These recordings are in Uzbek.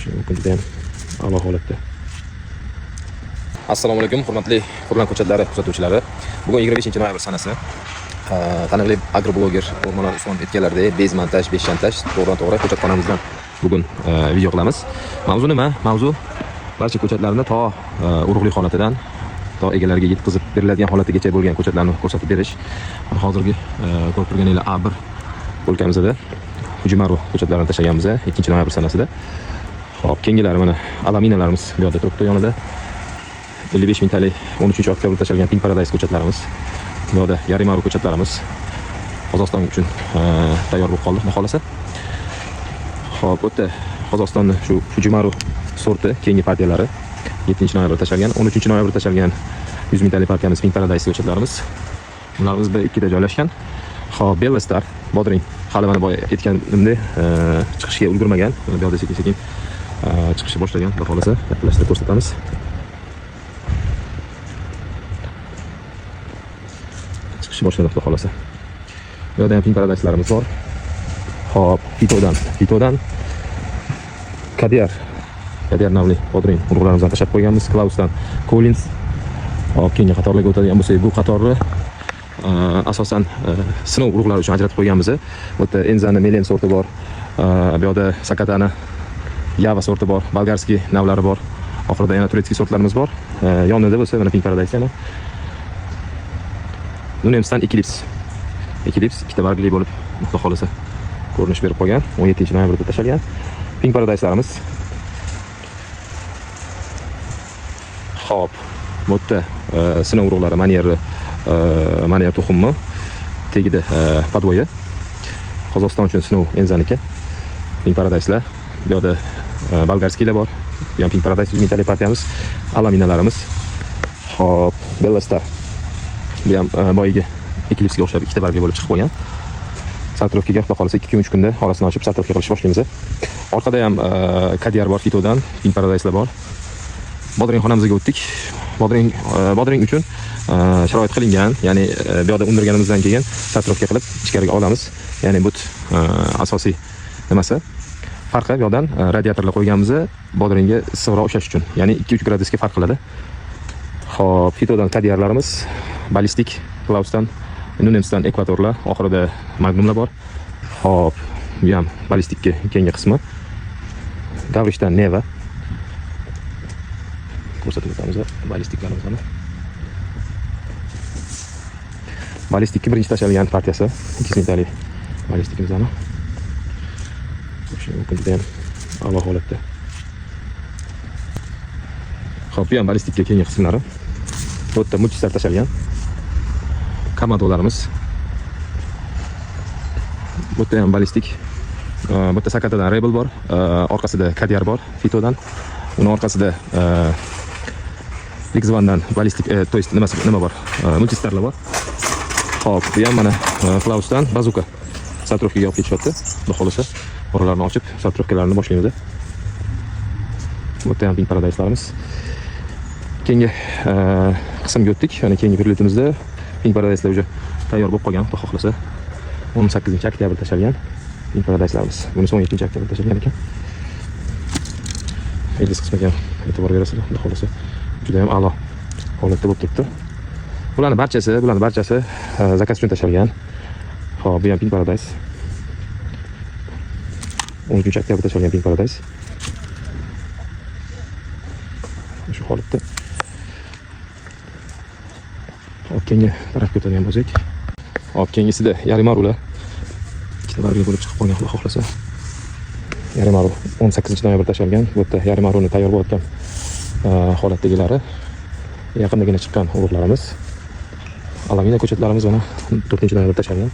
Juda ham a'lo holatda. Assalomu alaykum, hurmatli Qur'on ko'chatlari kuzatuvchilari. Bugun 25-noyabr sanasi. Taniqli agrobloger O'rmonlar Usmon aytganlaridek bez montaj, besh shantaj to'g'ridan-to'g'ri ko'chatxonamizdan bugun video qilamiz. Mavzu nima? Mavzu barcha ko'chatlarni to urug'lik holatidan to egalariga yetkazib beriladigan holatgacha bo'lgan ko'chatlarni ko'rsatib berish. Hozirgi ko'rib turganingiz A1 bo'lkamizda Hujumaru ko'chatlarini tashlaganmiz 2-noyabr sanasida. Xo'p, keyingilari mana alaminalarimiz bu yerda turibdi yonida. 55 mingtalik 13-oktyabr tashalgan Pink Paradise ko'chatlarimiz. Bu yerda Yarimaru ko'chatlarimiz Qozog'iston uchun tayyor bo'lib qoldi, xudo xolasa. Xo'p, o'tda Qozog'istonning shu Hujumaru sorti keyingi partiyalari 7-noyabr tashalgan, 13-noyabr tashalgan 100 mingtalik partiyamiz Pink Paradise ko'chatlarimiz. Ularimiz B2 da joylashgan. Xo'p, Bella Star, Bodring hali mana boya aytganimdek chiqishga ulgurmagan. Bu yerda sekin-sekin chiqishni boshlagan, xudo xolasa, yaklaştirib ko'rsatamiz. Chiqishni boshladik, xudo xolasa. Bu yerda ham Pink Paradise'larimiz bor. Xo'p, Fitodan Kadir navli Bodring urug'larimizdan tashlab qo'yganmiz. Klausdan Collins. Hop, keyingi qatorlarga o'tadigan bo'lsak, bu qatorni asosan sinov urug'lari uchun ajratib qo'yganmiz. Bu yerda Enzani Melen sorti bor. Bu yerda Sakatani Yava sorti bor, Bolgarskiy navlari bor. Oxirida yana turetskiy sortlarimiz bor. Yonida bo'lsa mana Pink Paradise yana. Nunemsdan Eclipse ikkita bargli bo'lib, xudo xolasa ko'rinish berib qo'ygan. 17-noyabrda tashalgan Pink Paradise'larimiz. Xo'p, bu yerda sinov urug'lari Manier tuxumi tegida podvoyi. Qozog'iston uchun sinov Enzaniki. Pink Paradise'lar. Bu yerda Bolgarskiylar bor. Bu ham Pink Paradise 100 mingtalik partiyamiz. Alaminalarimiz. Xo'p, Bella Star. Bu ham boyiga Eclipse'ga o'xshab ikkita bargli bo'lib chiqib qo'ygan. Sartrovkaga xudo xolasa 2-3 kunda orasini ochib sartrovka qilish boshlaymiz. Orqada ham Kadir bor, Fitodan Pink Paradise'lar bor. Bodring xonamizga o'tdik. Bodring uchun sharoit qilingan, ya'ni bu yerda undirganimizdan keyin sartrovka qilib ichkariga olamiz. Ya'ni bu asosiy nimasi? Farqi bu yerdan radiatorlar qo'yganmiz, bodringga issiqroq ushlash uchun. Ya'ni 2-3 gradusga farq qiladi. Xo'p, Fitodan Kadirlarimiz, Ballistik, Klausdan, Nunemsdan Ekvatorlar, oxirida Magnumlar bor. Xo'p, bu ham Ballistikka keyingi qismi. Gavrishdan Neva. Ko'rsatib o'tamiz ballistiklarimizni. Ballistikki birinchi tashalgan partiyasi 200 mingtalik ballistikimizni. Shu juda ham a'lo holatda. Xo'p, bu ham ballistikka keyingi qismlari. Bu yerda multistar tashalgan Kamadolarimiz. Bu yerda ham ballistik. Bu yerda Sakatadan Rebel bor, orqasida Kadir bor, Fitodan. Uning orqasida Lixvandan ballistik, to есть nima bor? Multistarlar bor. Xo'p, bu ham mana Klausdan Bazuka. Sartrovkaga olib ketishyapti. Xudo xolasa, oralarni ochib, sartrovkalarni boshlaymiz. Bu yerda ham Pink Paradise'larimiz. Keyingi qismga o'tdik. Ya'ni keyingi birlitimizda Pink Paradise'lar уже tayyor bo'lib qolgan, xudo xolasa. 18-oktyabr tashalgan Pink Paradise'larimiz. Buni 17-oktyabr tashalgan ekan. Ildiz qismiga e'tibor berasizlar, xudo xolasa. Juda ham a'lo holatda bo'lib turibdi. Bularning barchasi zakaz uchun tashalgan. Xo'p, bu ham Pink Paradise. 13-oktyabr tashalgan Pink Paradise. Shu holatda. Xo'p, keyingi tarafga o'tadigan bo'lsak. Xo'p, keyingisida Yarimarular. Ikkita bargli bo'lib chiqib qolgan, xudo xolasa. Yarimaru 18-noyabr tashalgan. Bu yerda Yarimaruning tayyor bo'layotgan holatdagilari. Yaqindagina chiqqan urug'larimiz. Alamina ko'chatlarimiz mana 4-noyabr tashalgan.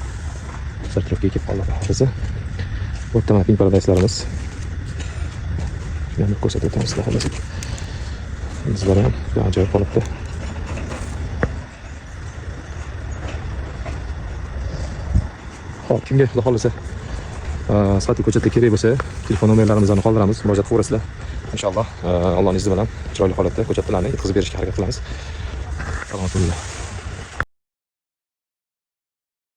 Sartrovkaga kelib qoldi hozir. Bu yerda Pink Paradise'larimiz. Shuni ko'rsatib o'tamiz, xudo xolasa. Bizlar ham ajoyib holatda. Xo'p, kimga xudo xolasa sifatli ko'chatga kerak bo'lsa, telefon nomerlarimizni qoldiramiz, murojaat qilasizlar. Inshaalloh, Allohning izni bilan chiroyli holatda ko'chatlarni yetkazib berishga harakat qilamiz. Salomat bo'linglar.